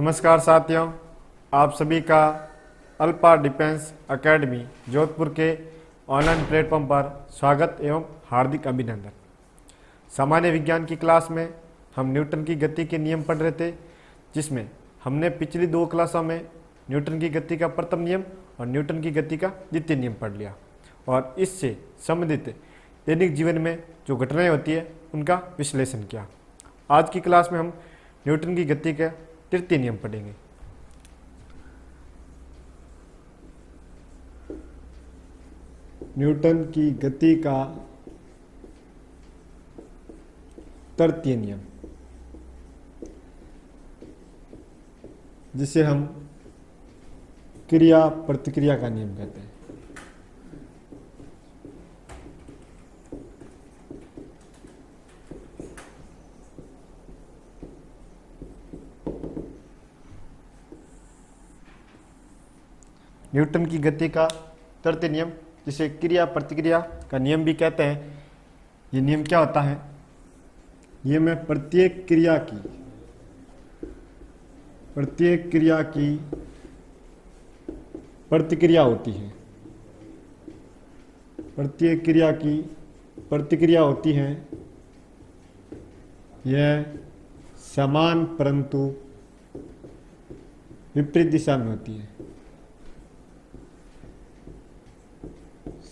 नमस्कार साथियों, आप सभी का अल्पा डिफेंस एकेडमी जोधपुर के ऑनलाइन प्लेटफॉर्म पर स्वागत एवं हार्दिक अभिनंदन। सामान्य विज्ञान की क्लास में हम न्यूटन की गति के नियम पढ़ रहे थे, जिसमें हमने पिछली 2 क्लासों में न्यूटन की गति का प्रथम नियम और न्यूटन की गति का द्वितीय नियम पढ़ लिया और इससे संबंधित दैनिक जीवन में जो घटनाएं होती है उनका विश्लेषण किया। आज की क्लास में हम न्यूटन की गति का तृतीय नियम पढ़ेंगे। न्यूटन की गति का तृतीय नियम, जिसे हम क्रिया प्रतिक्रिया का नियम कहते हैं। न्यूटन की गति का तृतीय नियम, जिसे क्रिया प्रतिक्रिया का नियम भी कहते हैं, ये नियम क्या होता है? ये में प्रत्येक क्रिया की प्रतिक्रिया होती है। प्रत्येक क्रिया की प्रतिक्रिया होती है, यह समान परंतु विपरीत दिशा में होती है।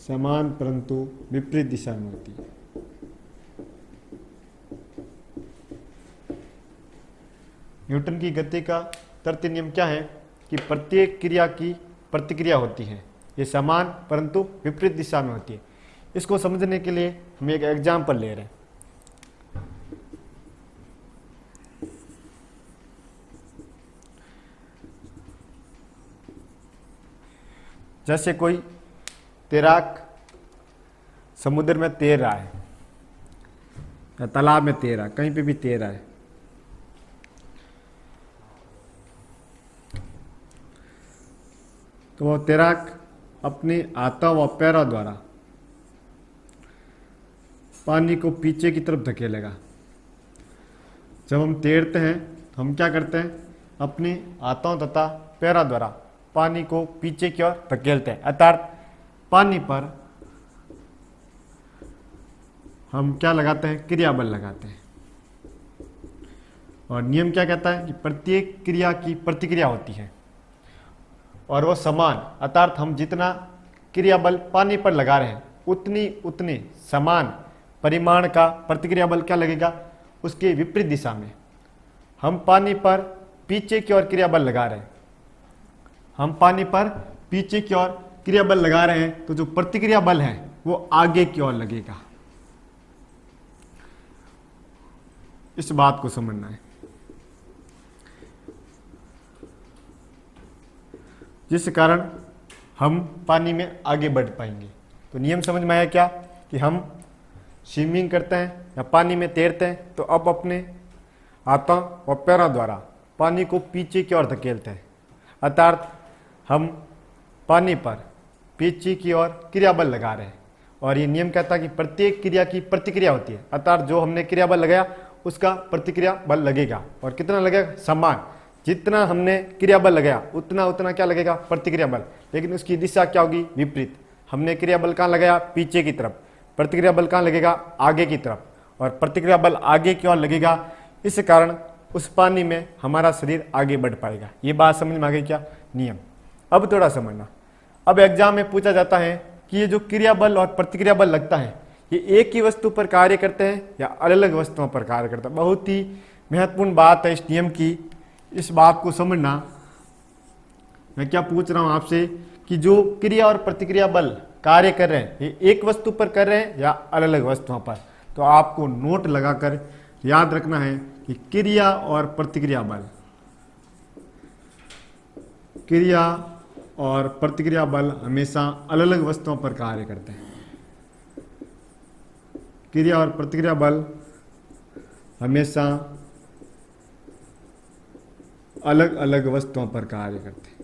समान परंतु विपरीत दिशा में होती है। न्यूटन की गति का तृतीय नियम क्या है कि प्रत्येक क्रिया की प्रतिक्रिया होती है, ये समान परंतु विपरीत दिशा में होती है। इसको समझने के लिए हम एक एग्जाम्पल ले रहे हैं। जैसे कोई तैराक समुद्र में तैर रहा है या तालाब में तैर रहा है, कहीं पे भी तैर रहा है, तो वो तैराक अपने हाथों व पैरों द्वारा पानी को पीछे की तरफ धकेलेगा। जब हम तैरते हैं तो हम क्या करते हैं? अपने हाथों तथा पैरों द्वारा पानी को पीछे की ओर धकेलते हैं, अर्थात पानी पर हम क्या लगाते हैं? क्रिया बल लगाते हैं। और नियम क्या कहता है कि प्रत्येक क्रिया की प्रतिक्रिया होती है और वो समान, अर्थात हम जितना क्रिया बल पानी पर लगा रहे हैं उतने समान परिमाण का प्रतिक्रिया बल क्या लगेगा? उसके विपरीत दिशा में। हम पानी पर पीछे की ओर क्रिया बल लगा रहे हैं, हम पानी पर पीछे की ओर क्रिया बल लगा रहे हैं, तो जो प्रतिक्रिया बल है वो आगे की ओर लगेगा। इस बात को समझना है। जिस कारण हम पानी में आगे बढ़ पाएंगे। तो नियम समझ में आया क्या कि हम स्विमिंग करते हैं या पानी में तैरते हैं तो अब अपने हाथों और पैरों द्वारा पानी को पीछे की ओर धकेलते हैं, अर्थात हम पानी पर पीछे की ओर क्रिया बल लगा रहे हैं। और ये नियम कहता है कि प्रत्येक क्रिया की प्रतिक्रिया होती है, अर्थात जो हमने क्रिया बल लगाया उसका प्रतिक्रिया बल लगेगा। और कितना लगेगा? समान। जितना हमने क्रिया बल लगाया उतना क्या लगेगा? प्रतिक्रिया बल। लेकिन उसकी दिशा क्या होगी? विपरीत। हमने क्रिया बल कहाँ लगाया? पीछे की तरफ। प्रतिक्रिया बल कहाँ लगेगा? आगे की तरफ। और प्रतिक्रिया बल आगे की ओर लगेगा, इस कारण उस पानी में हमारा शरीर आगे बढ़ पाएगा। ये बात समझ में आ गई क्या? नियम। अब थोड़ा समझना। अब एग्जाम में पूछा जाता है कि ये जो क्रिया बल और प्रतिक्रिया बल लगता है, ये एक ही वस्तु पर कार्य करते हैं या अलग अलग वस्तुओं पर कार्य करते हैं? बहुत ही महत्वपूर्ण बात है इस नियम की। इस बात को समझना। मैं क्या पूछ रहा हूं आपसे कि जो क्रिया और प्रतिक्रिया बल कार्य कर रहे हैं, ये एक वस्तु पर कर रहे हैं या अलग अलग वस्तुओं पर? तो आपको नोट लगाकर याद रखना है कि क्रिया और प्रतिक्रिया बल, क्रिया और प्रतिक्रिया बल हमेशा अलग अलग वस्तुओं पर कार्य करते हैं। क्रिया और प्रतिक्रिया बल हमेशा अलग अलग वस्तुओं पर कार्य करते हैं।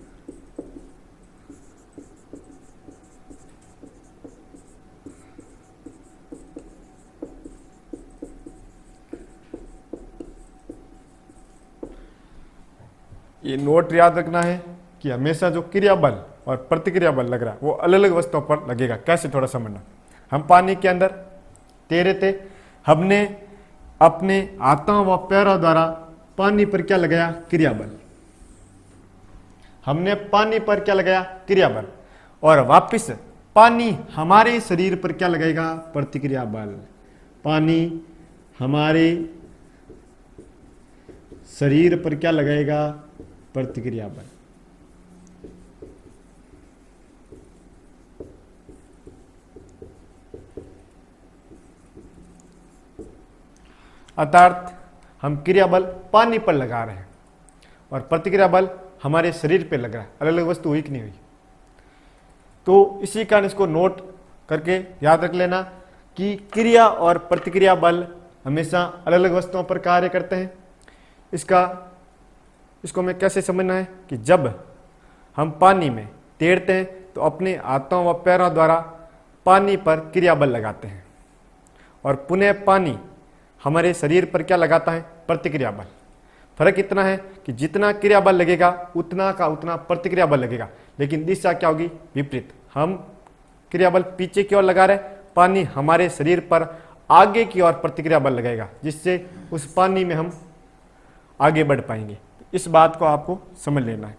ये नोट याद रखना है कि हमेशा जो क्रिया बल और प्रतिक्रिया बल लग रहा है वो अलग अलग वस्तुओं पर लगेगा। कैसे, थोड़ा समझना। हम पानी के अंदर तैरे थे, हमने अपने हाथों व पैरों द्वारा पानी पर क्या लगाया, क्रिया बल। हमने पानी पर क्या लगाया, क्रिया बल, और वापस पानी हमारे शरीर पर क्या लगाएगा, प्रतिक्रिया बल। पानी हमारे शरीर पर क्या लगाएगा, प्रतिक्रिया बल। अर्थात हम क्रिया बल पानी पर लगा रहे हैं और प्रतिक्रिया बल हमारे शरीर पे लग रहा है, अलग अलग वस्तु हुई कि नहीं हुई। तो इसी कारण इसको नोट करके याद रख लेना कि क्रिया और प्रतिक्रिया बल हमेशा अलग अलग वस्तुओं पर कार्य करते हैं। इसको हमें कैसे समझना है कि जब हम पानी में तैरते हैं तो अपने हाथों व पैरों द्वारा पानी पर क्रिया बल लगाते हैं और पुनः पानी हमारे शरीर पर क्या लगाता है, प्रतिक्रिया बल। फर्क इतना है कि जितना क्रिया बल लगेगा उतना का उतना प्रतिक्रिया बल लगेगा, लेकिन दिशा क्या होगी, विपरीत। हम क्रिया बल पीछे की ओर लगा रहे, पानी हमारे शरीर पर आगे की ओर प्रतिक्रिया बल लगेगा, जिससे उस पानी में हम आगे बढ़ पाएंगे। इस बात को आपको समझ लेना है।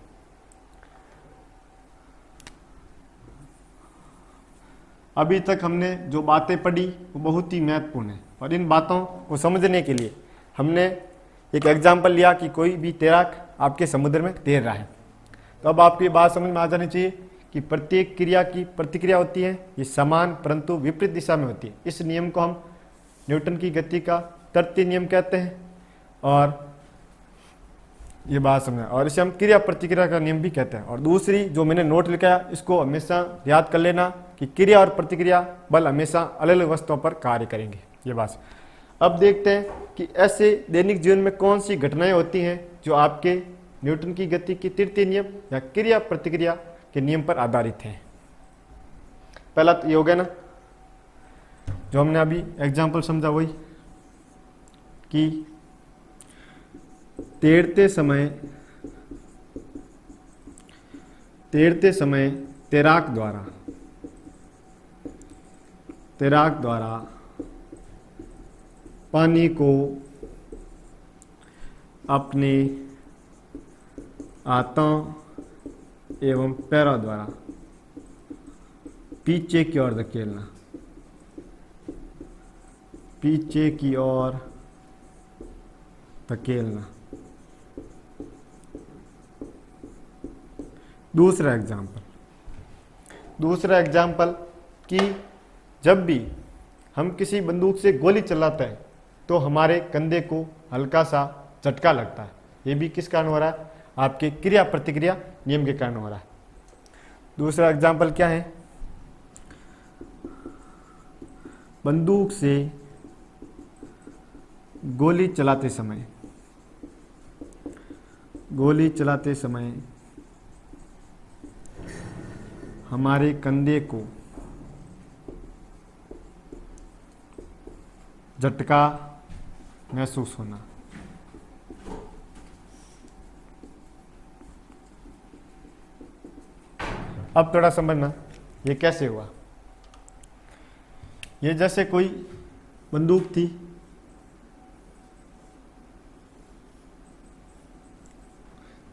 अभी तक हमने जो बातें पढ़ी वो बहुत ही महत्वपूर्ण है और इन बातों को समझने के लिए हमने एक एग्जाम्पल लिया कि कोई भी तैराक आपके समुद्र में तैर रहा है। तो अब आपको ये बात समझ में आ जानी चाहिए कि प्रत्येक क्रिया की प्रतिक्रिया होती है, ये समान परंतु विपरीत दिशा में होती है। इस नियम को हम न्यूटन की गति का तृतीय नियम कहते हैं और ये बात समझना, और इसे हम क्रिया प्रतिक्रिया का नियम भी कहते हैं। और दूसरी जो मैंने नोट लिखा इसको हमेशा याद कर लेना कि क्रिया और प्रतिक्रिया बल हमेशा अलग अलग वस्तुओं पर कार्य करेंगे, ये बात। अब देखते हैं कि ऐसे दैनिक जीवन में कौन सी घटनाएं होती हैं जो आपके न्यूटन की गति की तृतीय नियम या क्रिया प्रतिक्रिया के नियम पर आधारित हैं। पहला तो ये हो गया ना, जो हमने अभी एग्जाम्पल समझा, वही कि तैरते समय तैराक द्वारा पानी को अपने हाथों एवं पैरों द्वारा पीछे की ओर धकेलना, पीछे की ओर धकेलना। दूसरा एग्जाम्पल कि जब भी हम किसी बंदूक से गोली चलाते हैं तो हमारे कंधे को हल्का सा झटका लगता है। ये भी किस कारण हो रहा है, आपके क्रिया प्रतिक्रिया नियम के कारण हो रहा है। दूसरा एग्जाम्पल क्या है, बंदूक से गोली चलाते समय हमारे कंधे को झटका महसूस होना। अब थोड़ा समझना ये कैसे हुआ। ये जैसे कोई बंदूक थी,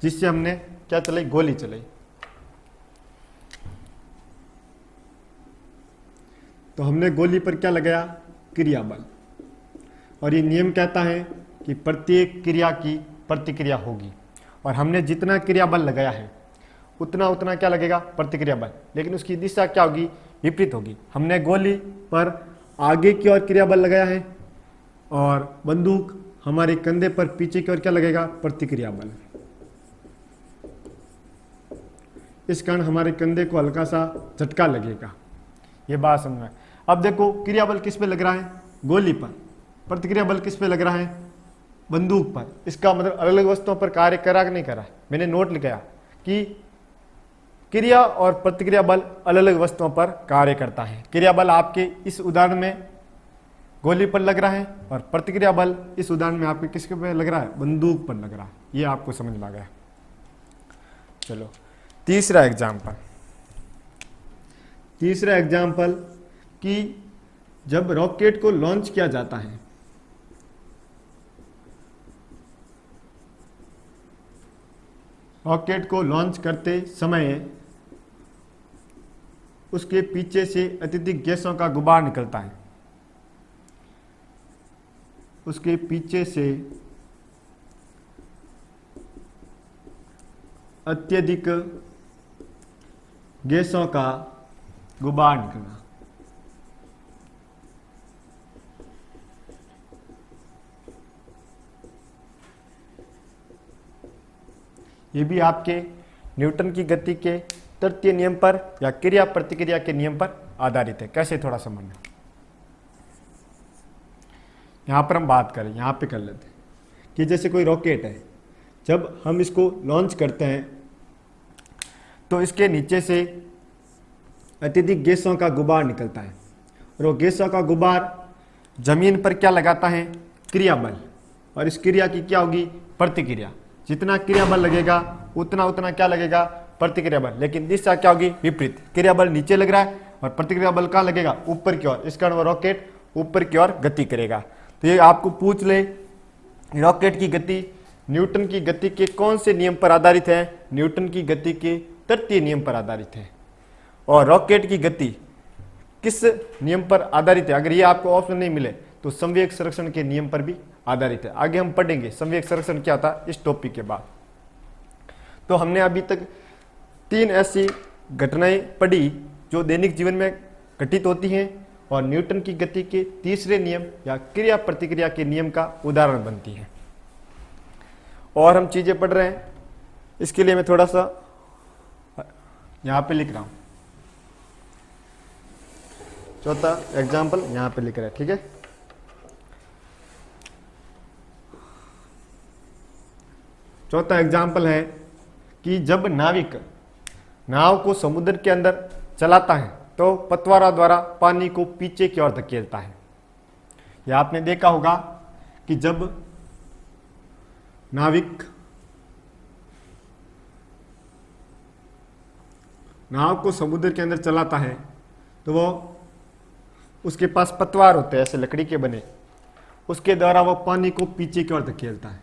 जिससे हमने क्या चलाई, गोली चलाई। तो हमने गोली पर क्या लगाया, क्रिया बल। और ये नियम कहता है कि प्रत्येक क्रिया की प्रतिक्रिया होगी, और हमने जितना क्रिया बल लगाया है उतना उतना क्या लगेगा, प्रतिक्रिया बल। लेकिन उसकी दिशा क्या होगी, विपरीत होगी। हमने गोली पर आगे की ओर क्रिया बल लगाया है और बंदूक हमारे कंधे पर पीछे की ओर क्या लगेगा, प्रतिक्रिया बल। इस कारण हमारे कंधे को हल्का सा झटका लगेगा। ये बात समझना। अब देखो क्रिया बल किस पे लग रहा है, गोली पर। प्रतिक्रिया बल किस पे लग रहा है, बंदूक पर। इसका मतलब अलग अलग वस्तुओं पर कार्य करा कि नहीं करा। मैंने नोट लिखा कि क्रिया और प्रतिक्रिया बल अलग अलग वस्तुओं पर कार्य करता है। क्रिया बल आपके इस उदाहरण में गोली पर लग रहा है और प्रतिक्रिया बल इस उदाहरण में आपके किसके पे लग रहा है, बंदूक पर लग रहा है। ये आपको समझ में आ गया। चलो तीसरा एग्जाम्पल कि जब रॉकेट को लॉन्च किया जाता है, रॉकेट को लॉन्च करते समय उसके पीछे से अत्यधिक गैसों का गुबार निकलता है, उसके पीछे से अत्यधिक गैसों का गुबार निकलना। ये भी आपके न्यूटन की गति के तृतीय नियम पर या क्रिया प्रतिक्रिया के नियम पर आधारित है। कैसे, थोड़ा समझना। यहां पर हम बात करें, यहां पे कर लेते हैं कि जैसे कोई रॉकेट है, जब हम इसको लॉन्च करते हैं तो इसके नीचे से अत्यधिक गैसों का गुबार निकलता है, और वो गैसों का गुबार जमीन पर क्या लगाता है, क्रिया बल, और इस क्रिया की क्या होगी, प्रतिक्रिया। जितना क्रिया बल लगेगा उतना क्या लगेगा, प्रतिक्रिया बल। लेकिन दिशा क्या होगी, विपरीत। क्रिया बल नीचे लग रहा है और प्रतिक्रिया बल कहाँ लगेगा, ऊपर की ओर। इस कारण वो रॉकेट ऊपर की ओर गति करेगा। तो ये आपको पूछ ले, रॉकेट की गति न्यूटन की गति के कौन से नियम पर आधारित है, न्यूटन की गति के तृतीय नियम पर आधारित है। और रॉकेट की गति किस नियम पर आधारित है, अगर ये आपको ऑप्शन नहीं मिले तो संवेग संरक्षण के नियम पर भी आधारित है। आगे हम पढ़ेंगे संवेग संरक्षण क्या था इस टॉपिक के बाद। तो हमने अभी तक 3 ऐसी घटनाएं पढ़ी जो दैनिक जीवन में घटित होती हैं और न्यूटन की गति के तीसरे नियम या क्रिया प्रतिक्रिया के नियम का उदाहरण बनती हैं। और हम चीजें पढ़ रहे हैं, इसके लिए मैं थोड़ा सा यहां पे लिख रहा हूं। चौथा एग्जाम्पल यहां पे लिख रहा है, ठीक है। चौथा एग्जाम्पल है कि जब नाविक नाव को समुद्र के अंदर चलाता है तो पतवारा द्वारा पानी को पीछे की ओर धकेलता है। यह आपने देखा होगा कि जब नाविक नाव को समुद्र के अंदर चलाता है तो वो उसके पास पतवार होते हैं ऐसे लकड़ी के बने, उसके द्वारा वो पानी को पीछे की ओर धकेलता है।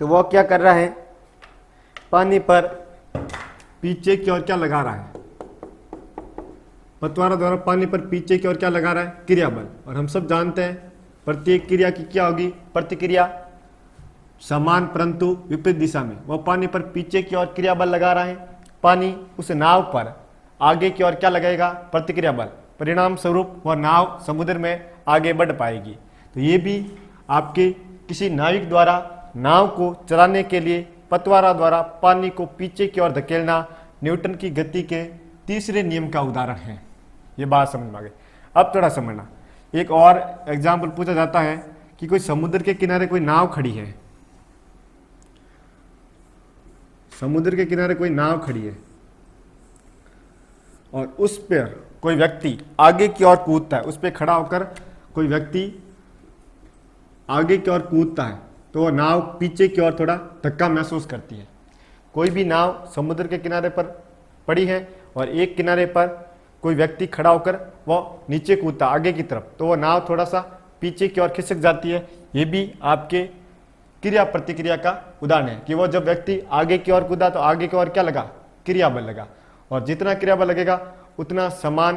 तो वो क्या कर रहा है, पानी पर पीछे की ओर क्या लगा रहा है, पतवारा द्वारा पानी पर पीछे की ओर क्या लगा रहा है, क्रिया बल। और हम सब जानते हैं प्रत्येक क्रिया की क्या होगी, प्रतिक्रिया। समान परंतु विपरीत दिशा में वो पानी पर पीछे की ओर क्रिया बल लगा रहा है, पानी उस नाव पर आगे की ओर क्या लगाएगा, प्रतिक्रिया बल। परिणाम स्वरूप वह नाव समुद्र में आगे बढ़ पाएगी। तो ये भी आपके किसी नाविक द्वारा नाव को चलाने के लिए पतवारा द्वारा पानी को पीछे की ओर धकेलना न्यूटन की गति के तीसरे नियम का उदाहरण है। ये बात समझ में आ गई। अब थोड़ा समझना, एक और एग्जाम्पल पूछा जाता है कि कोई समुद्र के किनारे कोई नाव खड़ी है, समुद्र के किनारे कोई नाव खड़ी है और उस पर कोई व्यक्ति आगे की ओर कूदता है, उस पर खड़ा होकर कोई व्यक्ति आगे की ओर कूदता है तो वह नाव पीछे की ओर थोड़ा धक्का महसूस करती है। कोई भी नाव समुद्र के किनारे पर पड़ी है और एक किनारे पर कोई व्यक्ति खड़ा होकर वह नीचे कूदता आगे की तरफ, तो वह नाव थोड़ा सा पीछे की ओर खिसक जाती है। ये भी आपके क्रिया प्रतिक्रिया का उदाहरण है कि वो जब व्यक्ति आगे की ओर कूदा तो आगे की ओर क्या लगा, क्रिया बल लगा। और जितना क्रिया बल लगेगा उतना समान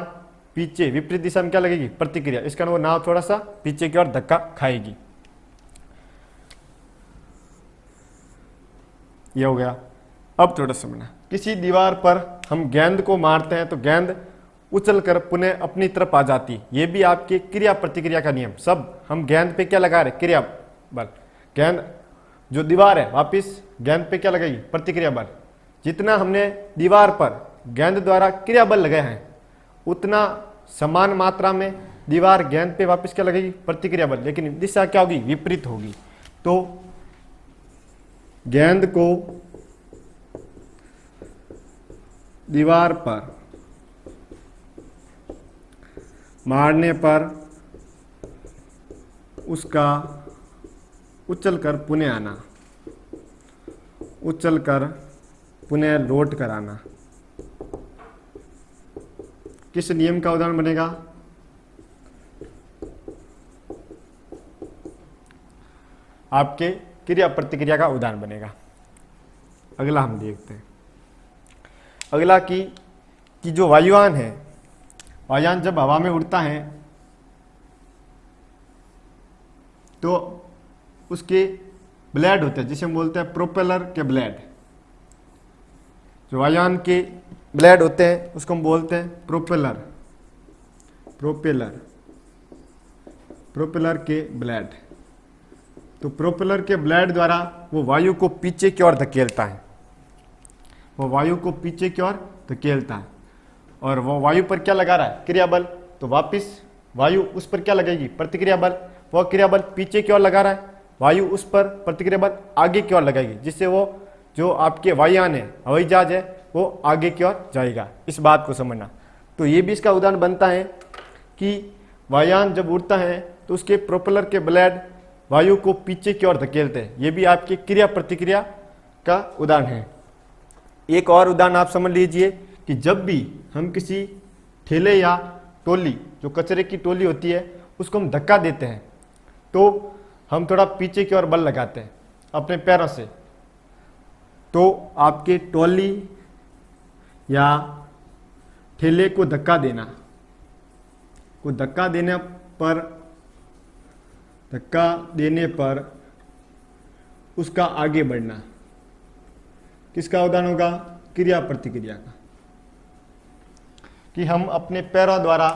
पीछे विपरीत दिशा में क्या लगेगी, प्रतिक्रिया। इस कारण वो नाव थोड़ा सा पीछे की ओर धक्का खाएगी। ये हो गया। अब थोड़ा समझना, किसी दीवार पर हम गेंद को मारते हैं तो गेंद उछलकर पुनः अपनी तरफ आ जाती है। ये भी आपके क्रिया प्रतिक्रिया का नियम। सब हम गेंद पे क्या लगा रहे, क्रिया बल। गेंद जो दीवार है वापिस गेंद पे क्या लगाएगी, प्रतिक्रिया बल। जितना हमने दीवार पर गेंद द्वारा क्रिया बल लगाए हैं उतना समान मात्रा में दीवार गेंद पे वापस क्या लगेगी, प्रतिक्रिया बल। लेकिन दिशा क्या होगी, विपरीत होगी। तो दीवार पर मारने पर उसका उछलकर पुनः आना, उछलकर पुनः लौट कर आना, किस नियम का उदाहरण बनेगा? आपके क्रिया प्रतिक्रिया का उदाहरण बनेगा। अगला हम देखते हैं। अगला कि जो वायुयान है, वायुयान जब हवा में उड़ता है तो उसके ब्लेड होते हैं जिसे हम बोलते हैं प्रोपेलर के ब्लेड। जो वायुयान के ब्लेड होते हैं उसको हम बोलते हैं प्रोपेलर, प्रोपेलर के ब्लेड। तो प्रोपेलर के ब्लेड द्वारा वो वायु को पीछे की ओर धकेलता है, वो वायु को पीछे की ओर धकेलता है। और वो वायु पर क्या लगा रहा है? क्रिया बल। तो वापिस वायु उस पर क्या लगेगी? प्रतिक्रिया बल। वो क्रिया बल पीछे की ओर लगा रहा है, वायु उस पर प्रतिक्रिया बल आगे की ओर लगाएगी, जिससे वो जो आपके वायुयान है, हवाई जहाज है, वो आगे की ओर जाएगा। इस बात को समझना। तो ये भी इसका उदाहरण बनता है कि वायुयान जब उड़ता है तो उसके प्रोपेलर के ब्लेड वायु को पीछे की ओर धकेलते हैं। ये भी आपकी क्रिया प्रतिक्रिया का उदाहरण है। एक और उदाहरण आप समझ लीजिए कि जब भी हम किसी ठेले या टोली, जो कचरे की टोली होती है, उसको हम धक्का देते हैं तो हम थोड़ा पीछे की ओर बल लगाते हैं अपने पैरों से। तो आपके टोली या ठेले को धक्का देने पर उसका आगे बढ़ना, किसका उदाहरण होगा? क्रिया प्रतिक्रिया का। कि हम अपने पैरों द्वारा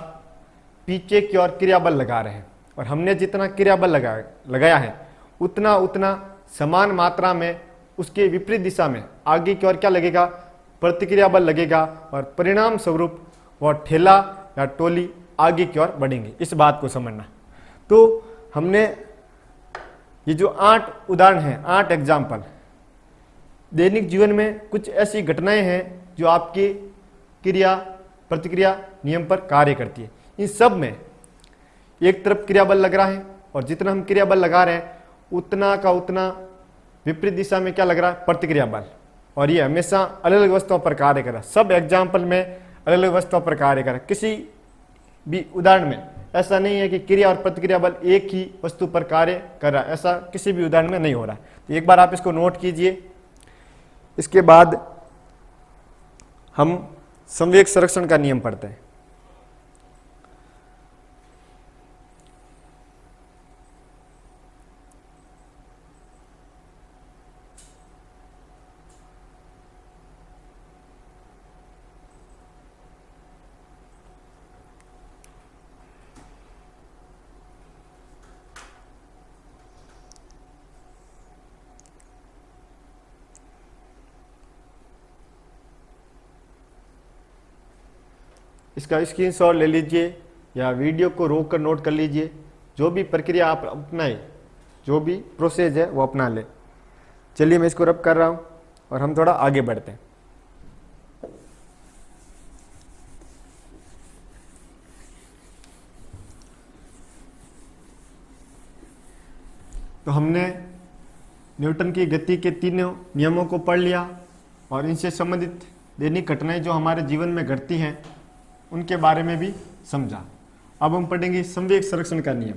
पीछे की ओर क्रिया बल लगा रहे हैं, और हमने जितना क्रिया बल लगाया है उतना समान मात्रा में उसके विपरीत दिशा में आगे की ओर क्या लगेगा? प्रतिक्रिया बल लगेगा, और परिणाम स्वरूप वह ठेला या टोली आगे की ओर बढ़ेंगे। इस बात को समझना। तो हमने ये जो 8 उदाहरण हैं, 8 एग्जाम्पल, दैनिक जीवन में कुछ ऐसी घटनाएं हैं जो आपके क्रिया प्रतिक्रिया नियम पर कार्य करती है। इन सब में एक तरफ क्रिया बल लग रहा है, और जितना हम क्रिया बल लगा रहे हैं उतना का उतना विपरीत दिशा में क्या लग रहा है? प्रतिक्रिया बल। और ये हमेशा अलग अलग वस्तुओं पर कार्य कर रहा है। सब एग्जाम्पल में अलग अलग वस्तुओं पर कार्य कर रहा है। किसी भी उदाहरण में ऐसा नहीं है कि क्रिया और प्रतिक्रिया बल एक ही वस्तु पर कार्य कर रहा है, ऐसा किसी भी उदाहरण में नहीं हो रहा है। तो एक बार आप इसको नोट कीजिए। इसके बाद हम संवेग संरक्षण का नियम पढ़ते हैं। इसका स्क्रीनशॉट ले लीजिए या वीडियो को रोक कर नोट कर लीजिए। जो भी प्रक्रिया आप अपनाए, जो भी प्रोसेस है वो अपना ले। चलिए मैं इसको रब कर रहा हूँ और हम थोड़ा आगे बढ़ते हैं। तो हमने न्यूटन की गति के तीनों नियमों को पढ़ लिया और इनसे संबंधित दैनिक घटनाएं जो हमारे जीवन में घटती हैं उनके बारे में भी समझा। अब हम पढ़ेंगे संवेग संरक्षण का नियम।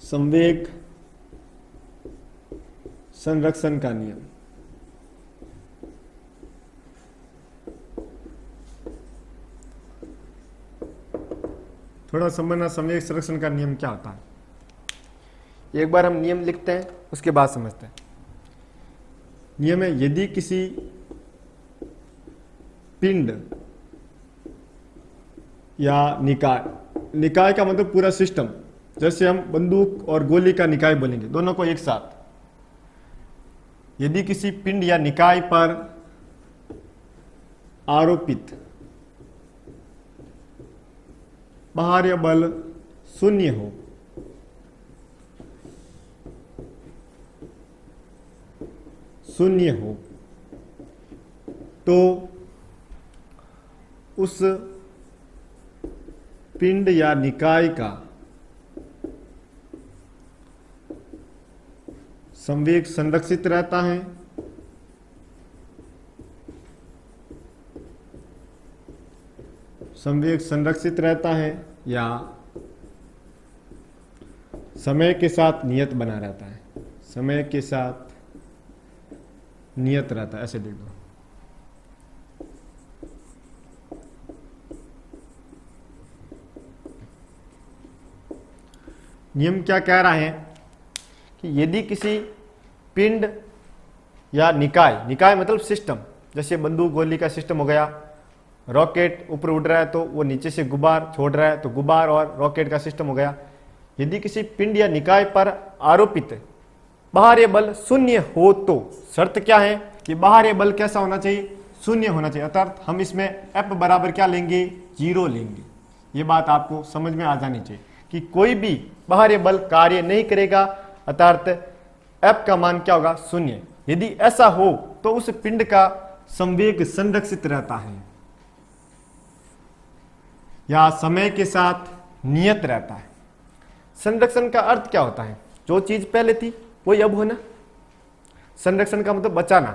संवेग संरक्षण का नियम। थोड़ा समझना संवेग संरक्षण का नियम क्या होता है। एक बार हम नियम लिखते हैं, उसके बाद समझते हैं। नियम है, यदि किसी पिंड या निकाय, निकाय का मतलब पूरा सिस्टम, जैसे हम बंदूक और गोली का निकाय बोलेंगे, दोनों को एक साथ। यदि किसी पिंड या निकाय पर आरोपित बाह्य बल शून्य हो, तो उस पिंड या निकाय का संवेग संरक्षित रहता है, या समय के साथ नियत बना रहता है, ऐसे लिख दो। नियम क्या कह रहा है कि यदि किसी पिंड या निकाय मतलब सिस्टम, जैसे बंदूक गोली का सिस्टम हो गया, रॉकेट ऊपर उड़ रहा है तो वो नीचे से गुब्बार छोड़ रहा है, तो गुब्बार और रॉकेट का सिस्टम हो गया। यदि किसी पिंड या निकाय पर आरोपित बाह्य बल शून्य हो तो शर्त क्या है कि बाह्य बल कैसा होना चाहिए, शून्य होना चाहिए। अर्थात हम इसमें F बराबर क्या लेंगे, 0 लेंगे। ये बात आपको समझ में आ जानी चाहिए कि कोई भी बाह्य बल कार्य नहीं करेगा, अर्थात F का मान क्या होगा, 0। यदि ऐसा हो तो उस पिंड का संवेग संरक्षित रहता है या समय के साथ नियत रहता है। संरक्षण का अर्थ क्या होता है, जो चीज पहले थी वही अब होना। संरक्षण का मतलब बचाना,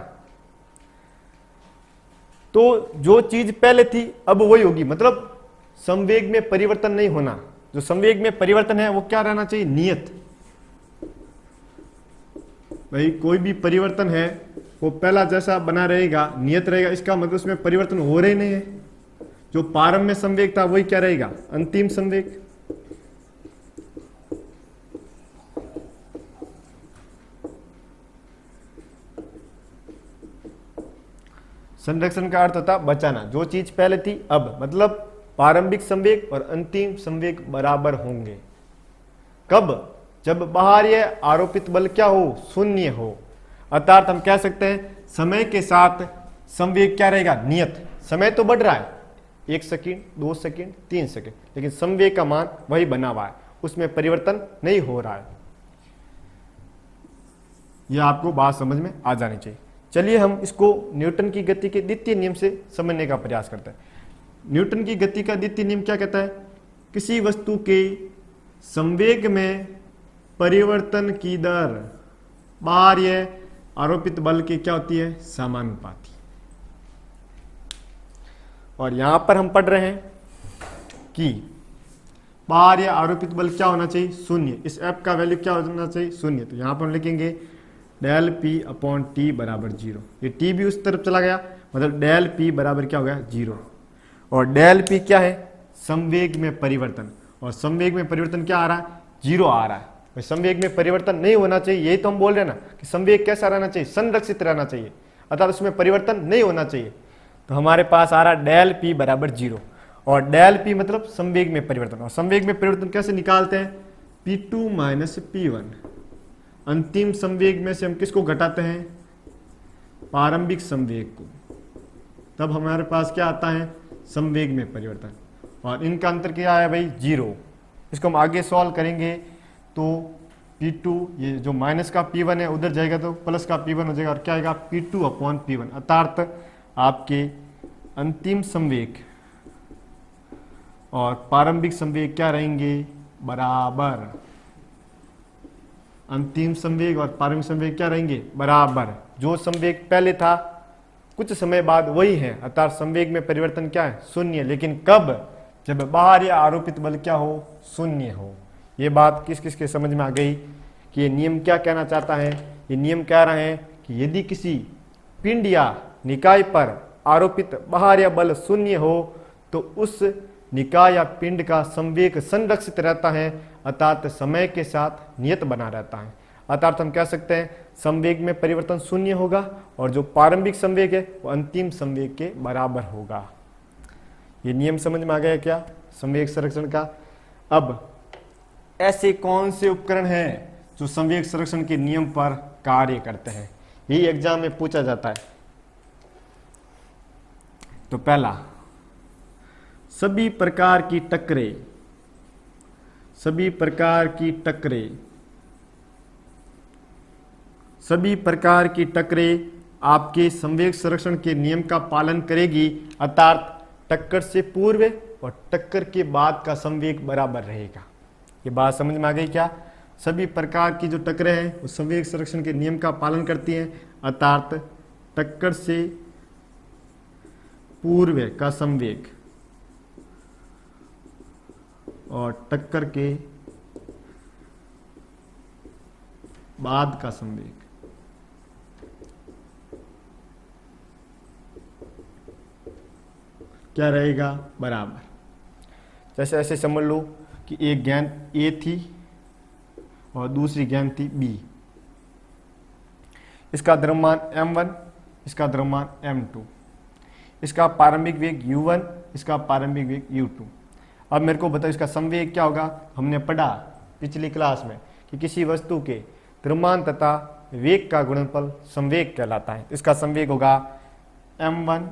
तो जो चीज पहले थी अब वही होगी, मतलब संवेग में परिवर्तन नहीं होना। जो संवेग में परिवर्तन है वो क्या रहना चाहिए, नियत। भाई कोई भी परिवर्तन है वो पहला जैसा बना रहेगा, नियत रहेगा, इसका मतलब उसमें परिवर्तन हो रहे नहीं है। जो प्रारंभ में संवेग था वही क्या रहेगा, अंतिम संवेग। संरक्षण का अर्थ होता बचाना। जो चीज पहले थी अब, मतलब प्रारंभिक संवेग और अंतिम संवेग बराबर होंगे। कब, जब बाह्य आरोपित बल क्या हो, शून्य हो। अर्थात हम कह सकते हैं समय के साथ संवेग क्या रहेगा, नियत। समय तो बढ़ रहा है, 1 सेकंड, 2 सेकंड, 3 सेकंड, लेकिन संवेग का मान वही बना हुआ है, उसमें परिवर्तन नहीं हो रहा है। यह आपको बात समझ में आ जानी चाहिए। चलिए हम इसको न्यूटन की गति के द्वितीय नियम से समझने का प्रयास करते हैं। न्यूटन की गति का द्वितीय नियम क्या कहता है, किसी वस्तु के संवेग में परिवर्तन की दर बाह्य आरोपित बल की क्या होती है, समानुपाती। और यहां पर हम पढ़ रहे हैं कि बाह्य आरोपित बल क्या होना चाहिए, 0। इस F का वैल्यू क्या होना चाहिए, 0। तो यहां पर हम लिखेंगे डेल P अपॉन T बराबर 0। ये T भी उस तरफ चला गया, मतलब डेल P बराबर क्या हो गया, 0। और डेल P क्या है, संवेग में परिवर्तन। और संवेग में परिवर्तन क्या आ रहा है, 0 आ रहा है। संवेग में परिवर्तन नहीं होना चाहिए, यही तो हम बोल रहे हैं ना कि संवेग कैसा रहना चाहिए, संरक्षित रहना चाहिए, अर्थात उसमें परिवर्तन नहीं होना चाहिए। तो हमारे पास आ रहा है डेल P बराबर 0। और डेल P मतलब संवेग में परिवर्तन। और संवेग में परिवर्तन कैसे निकालते हैं, P2 माइनस P1। अंतिम संवेग में से हम किसको घटाते हैं, प्रारंभिक संवेग को, तब हमारे पास क्या आता है, संवेग में परिवर्तन। और इनका अंतर क्या है भाई, 0। इसको हम आगे सॉल्व करेंगे तो P2, ये जो माइनस का P1 है उधर जाएगा तो प्लस का P1 हो जाएगा, और क्या आएगा, P2 अपॉन P1। अर्थात आपके अंतिम संवेग और प्रारंभिक संवेग क्या रहेंगे, बराबर। अंतिम संवेग और प्रारंभिक संवेग क्या रहेंगे, बराबर। जो संवेग पहले था कुछ समय बाद वही है, अर्थात संवेग में परिवर्तन क्या है, 0। लेकिन कब, जब बाह्य आरोपित बल क्या हो, 0 हो। ये बात किस किस के समझ में आ गई कि ये नियम क्या कहना चाहता है। ये नियम कह रहे हैं कि यदि किसी पिंड या निकाय पर आरोपित बाह्य बल 0 हो तो उस निकाय या पिंड का संवेग संरक्षित रहता है, अर्थात समय के साथ नियत बना रहता है। अर्थात हम कह सकते हैं संवेग में परिवर्तन 0 होगा और जो प्रारंभिक संवेग है वो अंतिम संवेग के बराबर होगा। ये नियम समझ में आ गया क्या, संवेग संरक्षण का। अब ऐसे कौन से उपकरण हैं जो संवेग संरक्षण के नियम पर कार्य करते हैं, यही एग्जाम में पूछा जाता है। तो पहला, सभी प्रकार की टक्करें सभी प्रकार की टक्करें आपके संवेग संरक्षण के नियम का पालन करेगी, अर्थात टक्कर से पूर्व और टक्कर के बाद का संवेग बराबर रहेगा। ये बात समझ में आ गई क्या? सभी प्रकार की जो टक्करें हैं वो संवेग संरक्षण के नियम का पालन करती हैं, अर्थात टक्कर से पूर्व का संवेग और टक्कर के बाद का संवेग क्या रहेगा? बराबर। जैसे ऐसे समझ लो कि एक गेंद A थी और दूसरी गेंद थी B। इसका द्रव्यमान m1, इसका द्रव्यमान m2, इसका प्रारंभिक वेग u1, इसका प्रारंभिक वेग u2। अब मेरे को बताओ इसका संवेग क्या होगा? हमने पढ़ा पिछली क्लास में कि किसी वस्तु के द्रव्यमान तथा वेग का गुणनफल संवेग कहलाता है। इसका संवेग होगा m1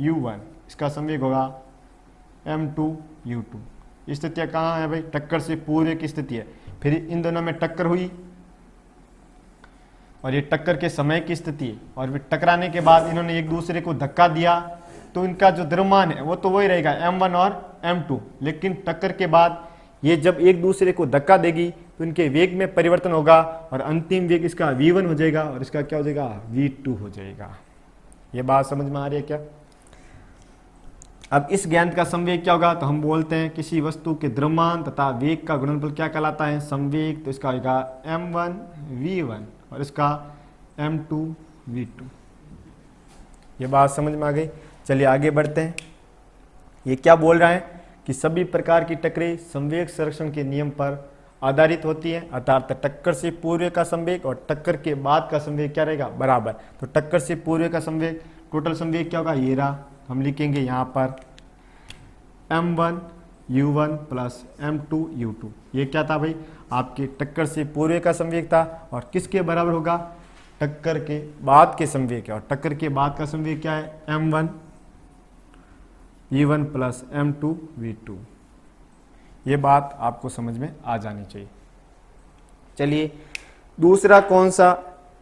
u1, इसका संवेग होगा m2 u2। स्थितियाँ कहाँ है भाई? टक्कर से पूर्व की स्थिति है, फिर इन दोनों में टक्कर हुई और ये टक्कर के समय की स्थिति है, और फिर टकराने के बाद इन्होंने एक दूसरे को धक्का दिया तो इनका जो द्रव्यमान है वो तो वही रहेगा m1 और m2, लेकिन टक्कर के बाद ये जब एक दूसरे को धक्का देगी तो इनके वेग में परिवर्तन होगा और अंतिम वेग इसका v1 हो जाएगा और इसका क्या हो जाएगा? v2 हो जाएगा। ये बात समझ में आ रही है क्या? अब इस गेंद का संवेग क्या होगा? तो हम बोलते हैं किसी वस्तु के द्रव्यमान तथा वेग का गुणनफल क्या कहलाता है? संवेग। तो इसका होगा m1 v1 और इसका m2 v2। ये बात समझ में आ गई। चलिए आगे बढ़ते हैं। ये क्या बोल रहा है कि सभी प्रकार की टक्करें संवेग संरक्षण के नियम पर आधारित होती है, अर्थात टक्कर से पूर्व का संवेग और टक्कर के बाद का संवेग क्या रहेगा? बराबर। तो टक्कर से पूर्व का संवेग, टोटल संवेग क्या होगा? ये रहा, हम लिखेंगे यहाँ पर m1 u1 plus m2 u2। ये क्या था भाई? आपके टक्कर से पूर्व का संवेग था और किसके बराबर होगा? टक्कर के बाद के संवेग है, और टक्कर के बाद का संवेग क्या है? m1 u1 plus m2 v2। ये बात आपको समझ में आ जानी चाहिए। चलिए दूसरा कौन सा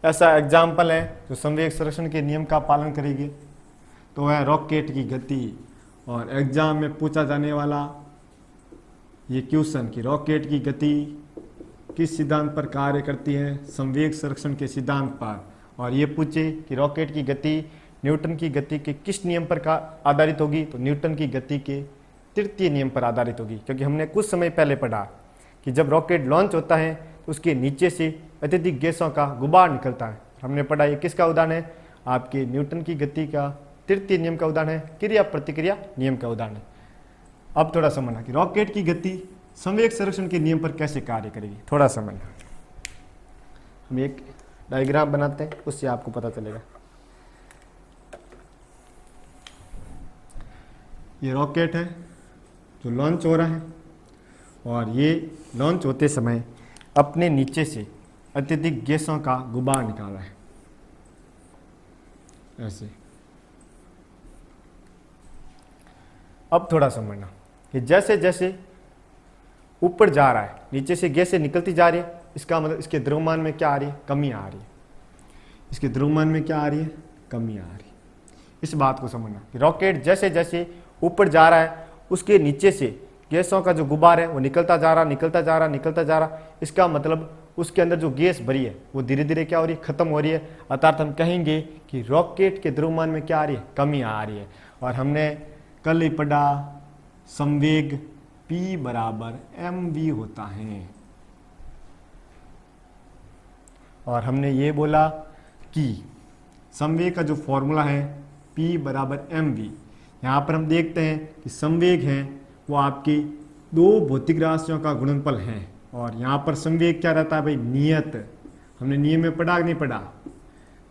ऐसा एग्जाम्पल है जो संवेग संरक्षण के नियम का पालन करेगी? तो है रॉकेट की गति। और एग्जाम में पूछा जाने वाला ये क्वेश्चन कि रॉकेट की गति किस सिद्धांत पर कार्य करती है? संवेग संरक्षण के सिद्धांत पर। और ये पूछे कि रॉकेट की गति न्यूटन की गति के किस नियम पर आधारित होगी? तो न्यूटन की गति के तृतीय नियम पर आधारित होगी, क्योंकि हमने कुछ समय पहले पढ़ा कि जब रॉकेट लॉन्च होता है तो उसके नीचे से अत्यधिक गैसों का गुबार निकलता है। हमने पढ़ा ये किसका उदाहरण है? आपके न्यूटन की गति का तृतीय नियम का उदाहरण है, क्रिया प्रतिक्रिया नियम का उदाहरण है। अब थोड़ा समझना कि रॉकेट की गति संवेग संरक्षण के नियम पर कैसे कार्य करेगी, थोड़ा समझना। हम एक डायग्राम बनाते हैं, उससे आपको पता चलेगा। ये रॉकेट है जो लॉन्च हो रहा है, और ये लॉन्च होते समय अपने नीचे से अत्यधिक गैसों का गुबार निकाल रहा है, ऐसे। अब थोड़ा समझना कि जैसे जैसे ऊपर जा रहा है, नीचे से गैसें निकलती जा रही है, इसका मतलब इसके द्रव्यमान में क्या आ रही है? कमी आ रही है। इसके द्रव्यमान में क्या आ रही है? कमी आ रही है। इस बात को समझना कि रॉकेट जैसे जैसे ऊपर जा रहा है उसके नीचे से गैसों का जो गुबार है वो निकलता जा रहा। इसका मतलब उसके अंदर जो गैस भरी है वो धीरे धीरे क्या हो रही है? खत्म हो रही है। अर्थात हम कहेंगे कि रॉकेट के द्रव्यमान में क्या आ रही है? कमी आ रही है। और हमने कल ही पढ़ा संवेग P बराबर mv होता है, और हमने ये बोला कि संवेग का जो फॉर्मूला है P बराबर mv। यहाँ पर हम देखते हैं कि संवेग हैं वो आपकी दो भौतिक राशियों का गुणनफल है, और यहाँ पर संवेग क्या रहता है भाई? नियत। हमने नियम में पढ़ा नहीं पढ़ा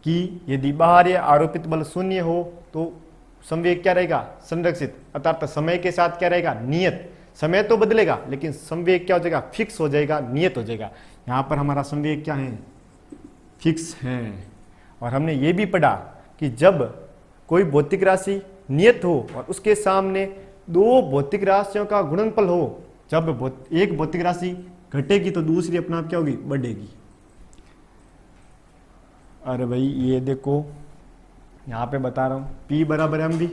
कि यदि बाहरी आरोपित बल शून्य हो तो संवेग क्या रहेगा? संरक्षित। अर्थात समय के साथ क्या रहेगा? नियत। समय तो बदलेगा लेकिन संवेग क्या हो जाएगा? फिक्स हो जाएगा, नियत हो जाएगा। यहाँ पर हमारा संवेग क्या है? फिक्स है। और हमने ये भी पढ़ा कि जब कोई भौतिक राशि नियत हो और उसके सामने दो भौतिक राशियों का गुणनफल हो जब एक भौतिक राशि घटेगी तो दूसरी अपने आप क्या होगी, बढ़ेगी। अरे भाई ये देखो यहाँ पे बता रहा हूँ P बराबर mv,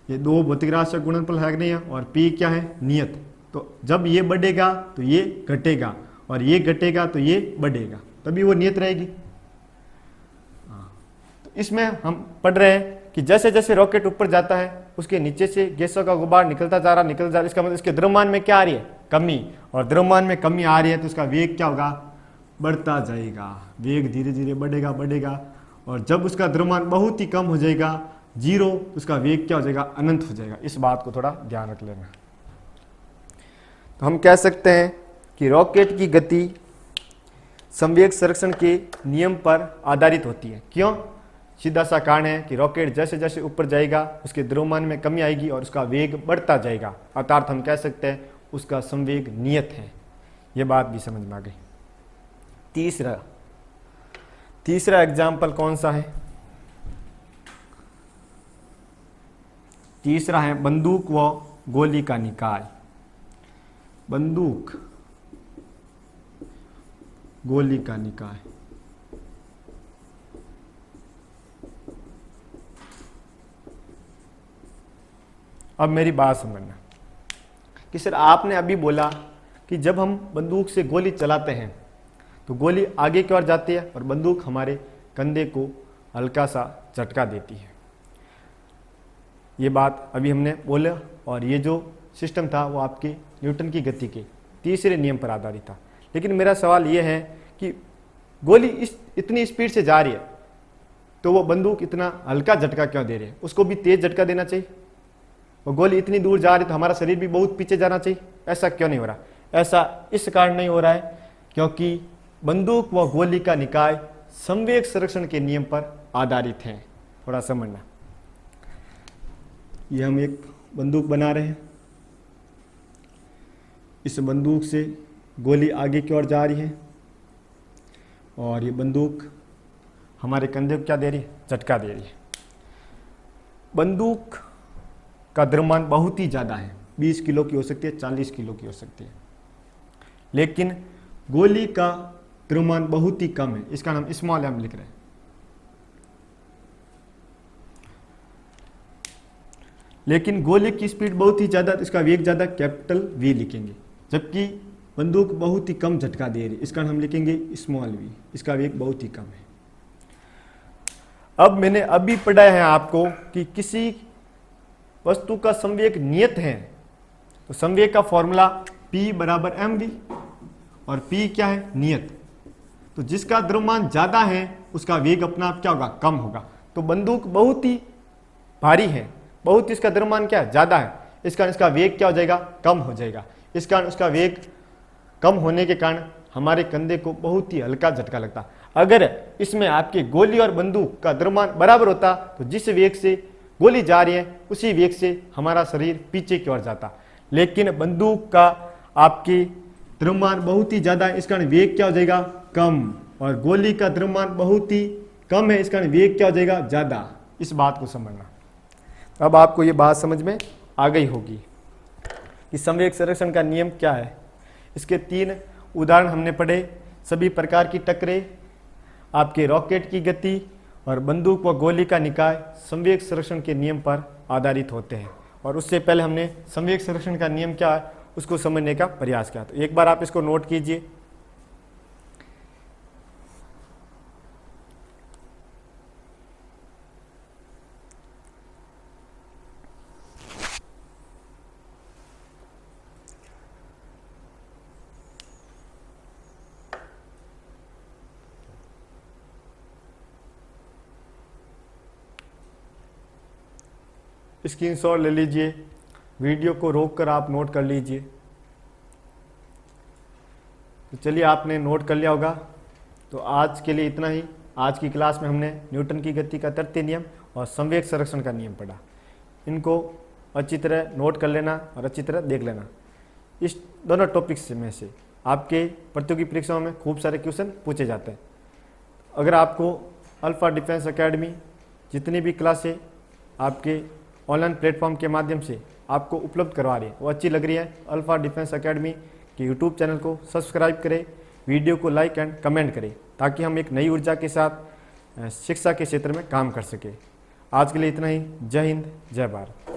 ये दो भौतिक राशि का गुणनफल है कि नहीं है, और P क्या है, नियत। तो जब ये बढ़ेगा तो ये घटेगा, और ये घटेगा तो ये बढ़ेगा, तभी वो नियत रहेगी। तो इसमें हम पढ़ रहे हैं कि जैसे जैसे रॉकेट ऊपर जाता है उसके नीचे से गैसों का गुबार निकलता जा रहा, इसका मतलब इसके द्रव्यमान में क्या आ रही है, कमी, और द्रव्यमान में कमी आ रही है तो उसका वेग क्या होगा, बढ़ता जाएगा। वेग धीरे धीरे बढ़ेगा बढ़ेगा, और जब उसका द्रव्यमान बहुत ही कम हो जाएगा, जीरो, तो उसका वेग क्या हो जाएगा, अनंत हो जाएगा। इस बात को थोड़ा ध्यान रख लेना। तो हम कह सकते हैं कि रॉकेट की गति संवेग संरक्षण के नियम पर आधारित होती है। क्यों? सीधा सा कारण है कि रॉकेट जैसे जैसे ऊपर जाएगा उसके द्रव्यमान में कमी आएगी और उसका वेग बढ़ता जाएगा, अर्थात हम कह सकते हैं उसका संवेग नियत है। यह बात भी समझ में आ गई। तीसरा एग्जाम्पल कौन सा है? तीसरा है बंदूक व गोली का निकाय। बंदूक गोली का निकाय। अब मेरी बात समझना कि सर आपने अभी बोला कि जब हम बंदूक से गोली चलाते हैं तो गोली आगे की ओर जाती है और बंदूक हमारे कंधे को हल्का सा झटका देती है। ये बात अभी हमने बोला, और ये जो सिस्टम था वो आपके न्यूटन की गति के तीसरे नियम पर आधारित था। लेकिन मेरा सवाल ये है कि गोली इतनी स्पीड से जा रही है तो वो बंदूक इतना हल्का झटका क्यों दे रही है? उसको भी तेज झटका देना चाहिए। वो गोली इतनी दूर जा रही तो हमारा शरीर भी बहुत पीछे जाना चाहिए, ऐसा क्यों नहीं हो रहा? ऐसा इस कारण नहीं हो रहा है क्योंकि बंदूक व गोली का निकाय संवेग संरक्षण के नियम पर आधारित है। थोड़ा समझना। ये हम एक बंदूक बना रहे हैं, इस बंदूक से गोली आगे की ओर जा रही है और ये बंदूक हमारे कंधे को क्या दे रही है, झटका दे रही है। बंदूक का द्रव्यमान बहुत ही ज़्यादा है, 20 किलो की हो सकती है, 40 किलो की हो सकती है, लेकिन गोली का द्रव्यमान बहुत ही कम है, इसका नाम स्मॉल एम लिख रहे हैं। लेकिन गोली की स्पीड बहुत ही ज़्यादा, तो इसका वेग ज़्यादा, कैपिटल वी लिखेंगे। जबकि बंदूक बहुत ही कम झटका दे रही, इसका हम लिखेंगे स्मॉल वी, इसका वेग बहुत ही कम है। अब मैंने अभी पढ़ाया है आपको कि किसी वस्तु का संवेग नियत है तो संवेग का फॉर्मूला P बराबर mv, और P क्या है, नियत। तो जिसका द्रव्यमान ज़्यादा है उसका वेग अपना आप क्या होगा, कम होगा। तो बंदूक बहुत ही भारी है, बहुत इसका द्रव्यमान क्या है, ज़्यादा है, इस कारण इसका वेग क्या हो जाएगा, कम हो जाएगा। इस कारण उसका वेग कम होने के कारण हमारे कंधे को बहुत ही हल्का झटका लगता। अगर इसमें आपके गोली और बंदूक का द्रव्यमान बराबर होता तो जिस वेग से गोली जा रही है उसी वेग से हमारा शरीर पीछे की ओर जाता। लेकिन बंदूक का आपके द्रव्यमान बहुत ही ज़्यादा है, इस कारण वेग क्या हो जाएगा, कम, और गोली का द्रव्यमान बहुत ही कम है, इस कारण वेग क्या हो जाएगा, ज़्यादा। इस बात को समझना। अब आपको ये बात समझ में आ गई होगी कि संवेग संरक्षण का नियम क्या है। इसके 3 उदाहरण हमने पढ़े। सभी प्रकार की टक्करें, आपके रॉकेट की गति और बंदूक व गोली का निकाय संवेग संरक्षण के नियम पर आधारित होते हैं। और उससे पहले हमने संवेग संरक्षण का नियम क्या है उसको समझने का प्रयास किया। तो एक बार आप इसको नोट कीजिए। स्क्रीनशॉट ले लीजिए, वीडियो को रोककर आप नोट कर लीजिए। तो चलिए, आपने नोट कर लिया होगा। तो आज के लिए इतना ही। आज की क्लास में हमने न्यूटन की गति का तृतीय नियम और संवेग संरक्षण का नियम पढ़ा। इनको अच्छी तरह नोट कर लेना और अच्छी तरह देख लेना। इस दोनों टॉपिक्स में से आपके प्रतियोगी परीक्षाओं में खूब सारे क्वेश्चन पूछे जाते हैं। अगर आपको अल्फा डिफेंस एकेडमी जितनी भी क्लासें आपके ऑनलाइन प्लेटफॉर्म के माध्यम से आपको उपलब्ध करवा रही है वो अच्छी लग रही है, अल्फा डिफेंस एकेडमी के यूट्यूब चैनल को सब्सक्राइब करें, वीडियो को लाइक एंड कमेंट करें, ताकि हम एक नई ऊर्जा के साथ शिक्षा के क्षेत्र में काम कर सकें। आज के लिए इतना ही। जय हिंद, जय भारत।